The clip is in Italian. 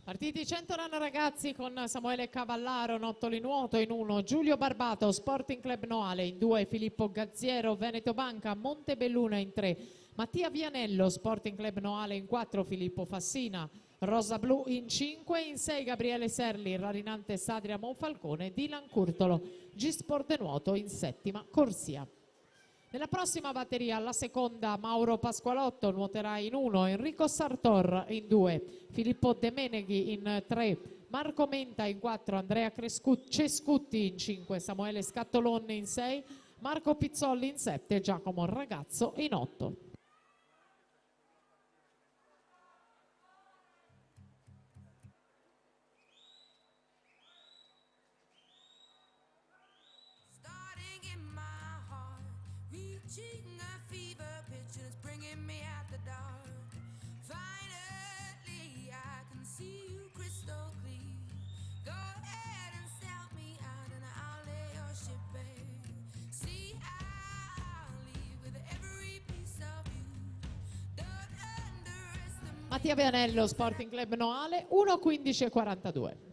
Partiti 100 run ragazzi con Samuele Cavallaro, Nottoli Nuoto in 1, Giulio Barbato, Sporting Club Noale in 2, Filippo Gazziero, Veneto Banca, Montebelluna in 3, Mattia Vianello, Sporting Club Noale in 4, Filippo Fassina, Rosa Blu in 5, in 6 Gabriele Serli, Rarinante Sadria Monfalcone, Dylan Curtolo, G-Sport Nuoto in 7ª corsia. Nella prossima batteria, alla seconda, Mauro Pasqualotto nuoterà in 1, Enrico Sartor in 2, Filippo De Meneghi in 3, Marco Menta in 4, Andrea Cescutti in 5, Samuele Scattolon in 6, Marco Pizzolli in 7, Giacomo Ragazzo in 8. A fever pitch and it's bringing me out the dark. Finally, I can see you crystal clear. Go ahead and sell me out and I'll lay your ship bare. See, I'll leave with every piece of you. Don't underestimate. Mattia Vianello, Sporting Club Noale, 1:15:42.